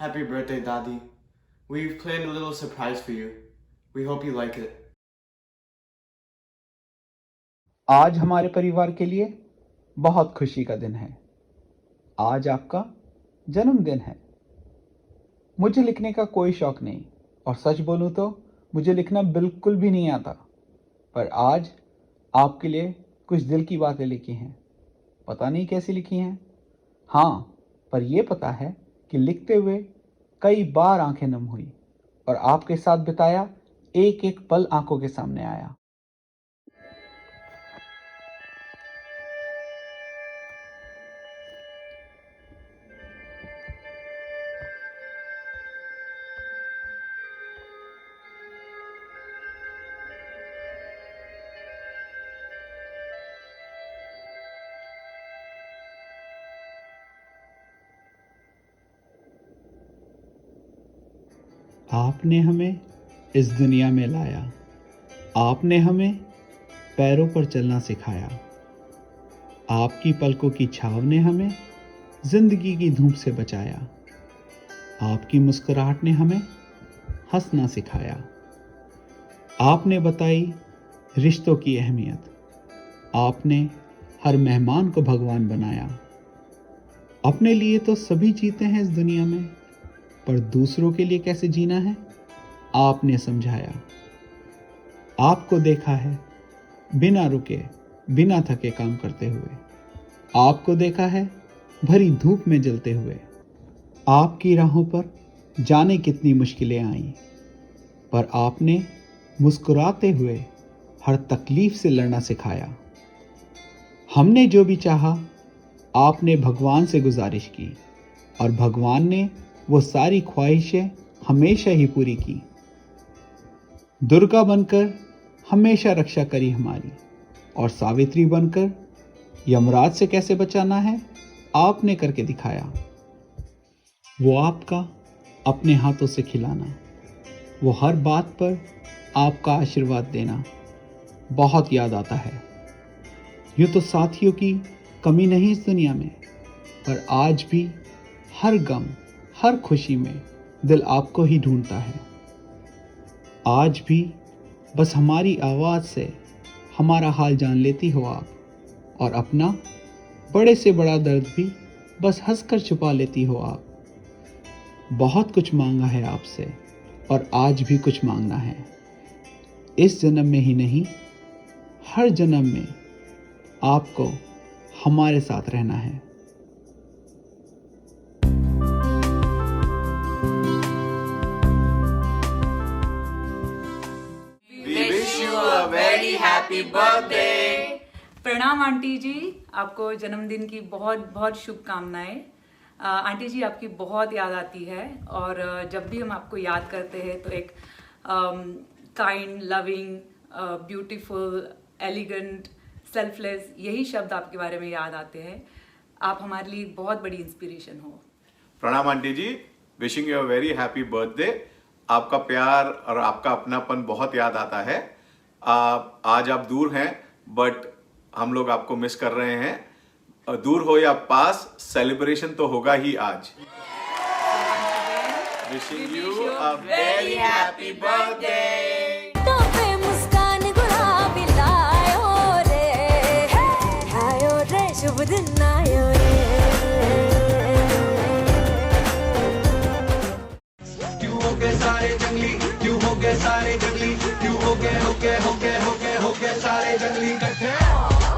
Happy birthday, Dadi. We've planned a little surprise for you. We hope you like it. आज हमारे परिवार के लिए बहुत खुशी का दिन है। आज आपका जन्मदिन है। मुझे लिखने का कोई शौक नहीं और सच बोलूं तो मुझे लिखना बिल्कुल भी नहीं आता, पर आज आपके लिए कुछ दिल की बातें लिखी हैं। पता नहीं कैसी लिखी हैं, हाँ, पर यह पता है कि लिखते हुए कई बार आंखें नम हुई और आपके साथ बिताया एक एक पल आंखों के सामने आया। आपने हमें इस दुनिया में लाया, आपने हमें पैरों पर चलना सिखाया। आपकी पलकों की छाव ने हमें जिंदगी की धूप से बचाया। आपकी मुस्कुराहट ने हमें हंसना सिखाया। आपने बताई रिश्तों की अहमियत। आपने हर मेहमान को भगवान बनाया। अपने लिए तो सभी जीते हैं इस दुनिया में, पर दूसरों के लिए कैसे जीना है आपने समझाया। आपको देखा है बिना रुके बिना थके काम करते हुए। आपको देखा है भरी धूप में जलते हुए। आपकी राहों पर जाने कितनी मुश्किलें आईं, पर आपने मुस्कुराते हुए हर तकलीफ से लड़ना सिखाया। हमने जो भी चाहा आपने भगवान से गुजारिश की और भगवान ने वो सारी ख्वाहिशें हमेशा ही पूरी की। दुर्गा बनकर हमेशा रक्षा करी हमारी और सावित्री बनकर यमराज से कैसे बचाना है आपने करके दिखाया। वो आपका अपने हाथों से खिलाना, वो हर बात पर आपका आशीर्वाद देना बहुत याद आता है। यूँ तो साथियों की कमी नहीं इस दुनिया में, पर आज भी हर गम हर खुशी में दिल आपको ही ढूंढता है। आज भी बस हमारी आवाज़ से हमारा हाल जान लेती हो आप, और अपना बड़े से बड़ा दर्द भी बस हंसकर छुपा लेती हो आप। बहुत कुछ मांगा है आपसे और आज भी कुछ मांगना है। इस जन्म में ही नहीं, हर जन्म में आपको हमारे साथ रहना है। Very happy birthday. प्रणाम आंटी जी, आपको जन्मदिन की बहुत बहुत शुभकामनाएं। आंटी जी, आपकी बहुत याद आती है और जब भी हम आपको याद करते हैं तो एक kind, loving, beautiful, elegant, selfless, यही शब्द आपके बारे में याद आते हैं। आप हमारे लिए बहुत बड़ी इंस्पिरेशन हो। प्रणाम aunty ji, wishing you a very happy birthday. आपका प्यार और आपका अपनापन बहुत याद आता है। आज आप दूर हैं, बट हम लोग आपको मिस कर रहे हैं। दूर हो या पास, सेलिब्रेशन तो होगा ही आज। Wishing you a very happy birthday. तो पे मुस्कान गुलाबी लायो रे शुभ दिन आयो रे। क्यों हो गए सारे जंगली, क्यों हो गए सारे जंगली, क्यों हो गए सारे जंगली इकट्ठे।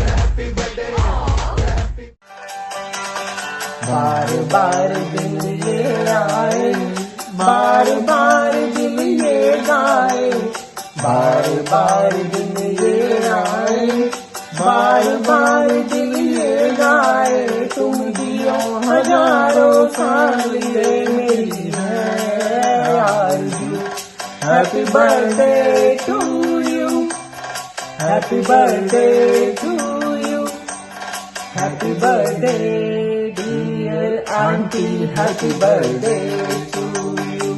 Happy birthday. बार बार दिन ये आए, बार बार दिन ये गाए, बार बार दिन ये आए, बार बार दिन ये गाए। तुम जियो हजारों साल ये मेरी है आरज़ू। Happy birthday to you, happy birthday to you, happy birthday dear aunty, happy birthday to you.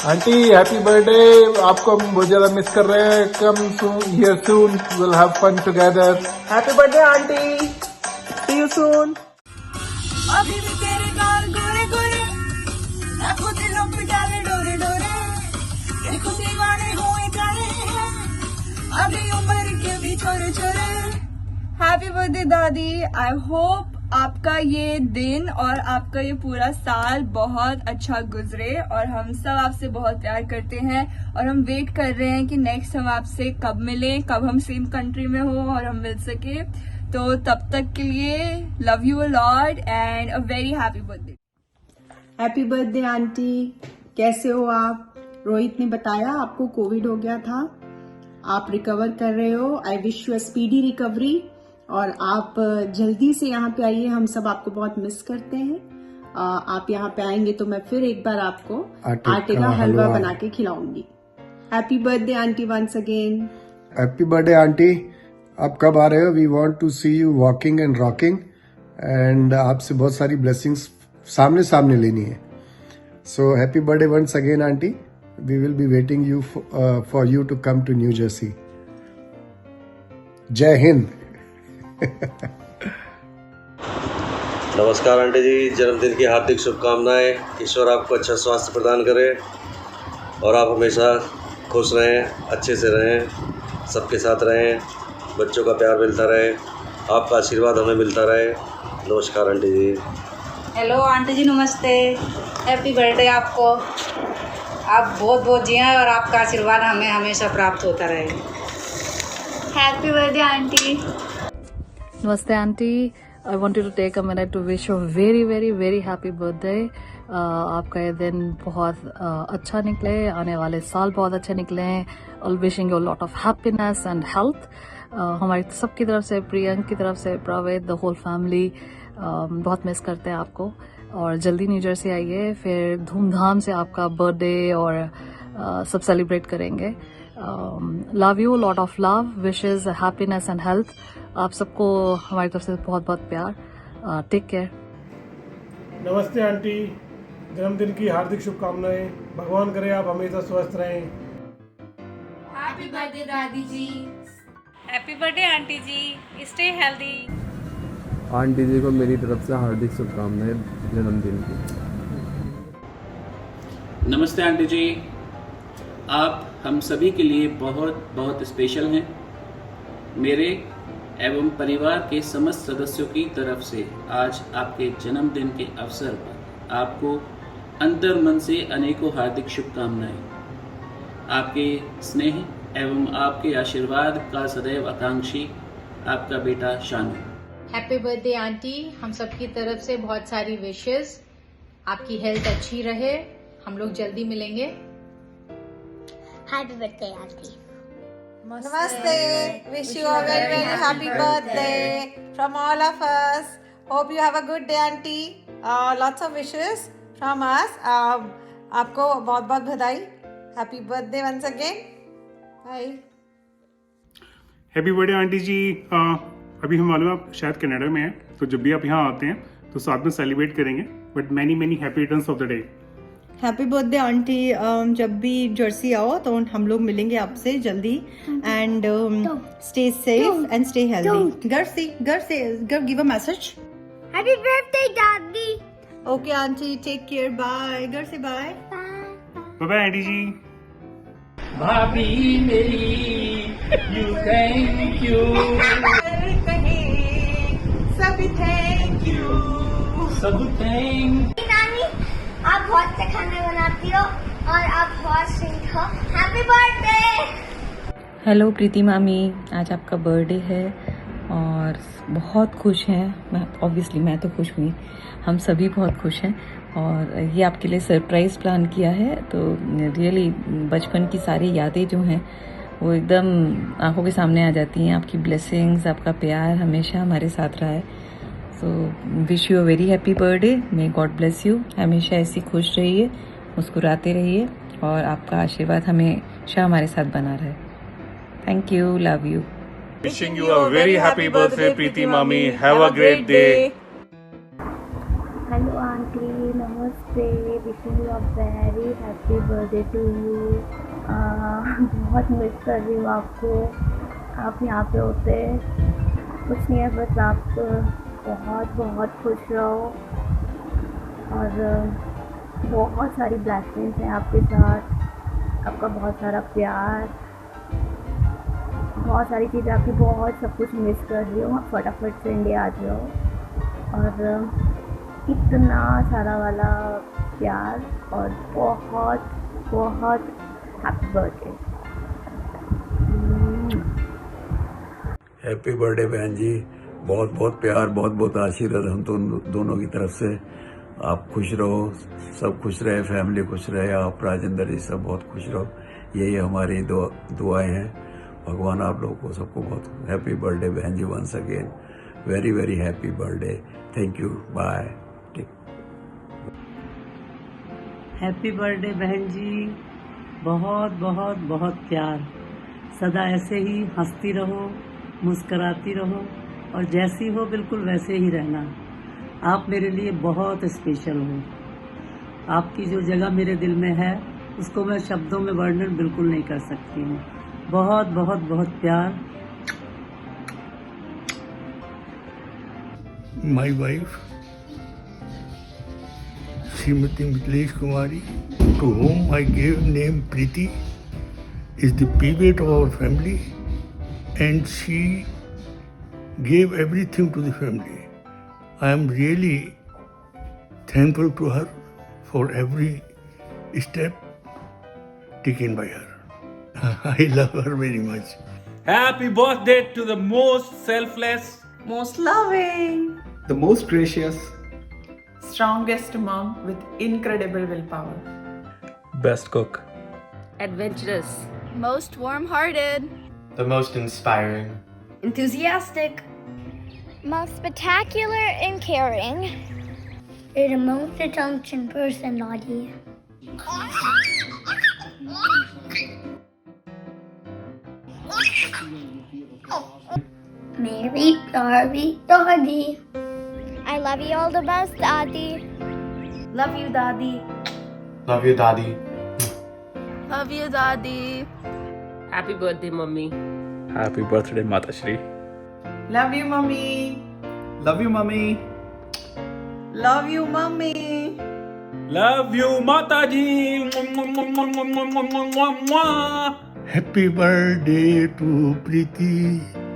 Aunty happy birthday. आपको हम बहुत ज्यादा मिस कर रहे हैं। Come soon, here soon, will have fun together. Happy birthday aunty, see you soon. अभी भी तेरे गाल गोरे गोरे, हैप्पी बर्थडे दादी। आई होप आपका ये दिन और आपका ये पूरा साल बहुत अच्छा गुजरे और हम सब आपसे बहुत प्यार करते हैं और हम वेट कर रहे हैं कि नेक्स्ट हम आपसे कब मिलें, कब हम सेम कंट्री में हो और हम मिल सके। तो तब तक के लिए love you a lot and a very happy birthday. Happy birthday aunty, कैसे हो आप? रोहित ने बताया आपको कोविड हो गया था, आप रिकवर कर रहे हो। I wish you a speedy recovery और आप जल्दी से यहाँ पे आइए, हम सब आपको बहुत मिस करते हैं। आप यहाँ पे आएंगे तो मैं फिर एक बार आपको आटे का हलवा बना के खिलाऊंगी। Happy birthday aunty once again. Happy birthday aunty, आप कब आ रहे हो? We want to see you walking and rocking and आपसे बहुत सारी ब्लेसिंग्स सामने सामने लेनी है। So happy birthday once again aunty, we will be waiting you for you to come to New Jersey. जय हिंद। नमस्कार आंटी जी, जन्मदिन की हार्दिक शुभकामनाएं। ईश्वर आपको अच्छा स्वास्थ्य प्रदान करे और आप हमेशा खुश रहें, अच्छे से रहें, सबके साथ रहें, बच्चों का प्यार मिलता रहे, आपका आशीर्वाद हमें मिलता रहे। नमस्कार आंटी जी। हेलो आंटी जी, नमस्ते। हैप्पी बर्थडे आपको। आप बहुत बहुत जिएं और आपका आशीर्वाद हमें हमेशा प्राप्त होता रहे। Happy birthday aunty. Namaste auntie, I wanted to take a minute to wish you a very very very happy birthday. आपका ये दिन बहुत अच्छा निकले, आने वाले साल बहुत अच्छे निकले हैं। और wishing you lot of happiness and health. हमारी सबकी तरफ से, प्रियंक की तरफ से, प्रवेद, द होल फैमिली बहुत मिस करते हैं आपको और जल्दी न्यू जर्सी आइए, फिर धूमधाम से आपका बर्थडे और सब सेलिब्रेट करेंगे। Love you, lot of love, wishes, happiness and health. आप सबको हमारी तरफ से बहुत बहुत प्यार। Take care. नमस्ते आंटी, जन्मदिन की हार्दिक शुभकामनाएं। भगवान करे आप हमेशा स्वस्थ रहें। हैप्पी बर्थडे दादी जी। हैप्पी बर्थडे आंटी जी, स्टे हेल्दी। आंटी जी को मेरी तरफ से हार्दिक शुभकामनाएं जन्मदिन की। नमस्ते आंटी जी, आप हम सभी के लिए बहुत बहुत स्पेशल हैं। मेरे एवं परिवार के समस्त सदस्यों की तरफ से आज आपके जन्मदिन के अवसर पर आपको अंतर मन से अनेकों हार्दिक शुभकामनाएं। आपके स्नेह एवं आपके आशीर्वाद का सदैव आकांक्षी आपका बेटा शानू। हैप्पी बर्थडे आंटी, हम सबकी तरफ से बहुत सारी विशेस। आपकी हेल्थ अच्छी रहे, हम लोग जल्दी मिलेंगे। Happy birthday aunty. Namaste. Wish you a very very happy birthday from all of us. Hope you have a good day, auntie. Lots of wishes from us. आपको बहुत बहुत बधाई। Happy birthday once again. Bye. Happy birthday aunty ji. अभी हम मालूम आप शायद Canada में हैं, तो जब भी आप यहाँ आते हैं तो साथ में सेलिब्रेट करेंगे। But many many happy returns of the day. Happy birthday aunty. जब भी जर्सी आओ तो हम लोग मिलेंगे आपसे जल्दी। And stay safe and stay healthy. घर give a message. Happy birthday दादी। Okay aunty, take care, bye. घर से bye. Bye bye aunty ji. भाभी मेरी यू थैंक यू। सभी थैंक यू। सब थैंक। नानी, आप बहुत से खाने बनाती हो और आप बहुत स्वीट हो। Happy birthday. हेलो प्रीति मामी, आज आपका बर्थडे है और बहुत खुश हैं। ऑब्वियसली मैं तो खुश हुई, हम सभी बहुत खुश हैं और ये आपके लिए सरप्राइज़ प्लान किया है। तो रियली बचपन की सारी यादें जो हैं वो एकदम आंखों के सामने आ जाती हैं। आपकी ब्लेसिंग्स, आपका प्यार हमेशा हमारे साथ रहा है। So wish you a very happy birthday. May God bless you. हमेशा ऐसी खुश रहिए, मुस्कुराते रहिए और आपका आशीर्वाद हमेशा हमारे साथ बना रहे। Thank you, love you. Wishing you a very happy birthday Preeti मामी। Have a great day. Hello aunty, नमस्ते। Wishing you a very happy birthday to you. बहुत मिस कर रही हूँ आपको। आप यहाँ पे होते कुछ नहीं है, बस आप बहुत बहुत खुश रहो और बहुत सारी ब्लेसिंग्स हैं आपके साथ। आपका बहुत सारा प्यार, बहुत सारी चीज़ें आपकी बहुत सब कुछ मिस कर रही हूँ। फटाफट से इंडिया आ जाओ और इतना सारा वाला प्यार और बहुत बहुत हैप्पी बर्थडे। हैप्पी बर्थडे बहन जी, बहुत बहुत प्यार, बहुत बहुत आशीर्वाद हम दोनों की तरफ से। आप खुश रहो, सब खुश रहे, फैमिली खुश रहे, आप राजेंद्र जी सब बहुत खुश रहो, यही हमारी दुआएं हैं। भगवान आप लोगों को सबको बहुत हैप्पी बर्थडे बहन जी, once again very very happy birthday. Thank you, bye. Happy birthday बहन जी, बहुत बहुत बहुत प्यार। सदा ऐसे ही हंसती रहो, मुस्कराती रहो और जैसी हो बिल्कुल वैसे ही रहना। आप मेरे लिए बहुत स्पेशल हो। आपकी जो जगह मेरे दिल में है उसको मैं शब्दों में वर्णन बिल्कुल नहीं कर सकती हूँ। बहुत बहुत बहुत प्यार। My wife, Srimati Mithilesh Kumari, to whom I gave name Preeti, is the pivot of our family, and she gave everything to the family. I am really thankful to her for every step taken by her. I love her very much. Happy birthday to the most selfless, most loving, the most gracious, strongest mom with incredible willpower, best cook, adventurous, most warm-hearted, the most inspiring, enthusiastic, most spectacular and caring. You're the most attention person, Lottie. Mary, Darby, Doggy. I love you all the best, Daddy. Love you, Daddy. love you Daddy. Love you, Daddy. happy birthday, Mummy. Happy birthday Mata Shri. Love you, Mummy. Love you Mummy. Love you, Mummy. love you Mataji. Happy birthday to Preeti.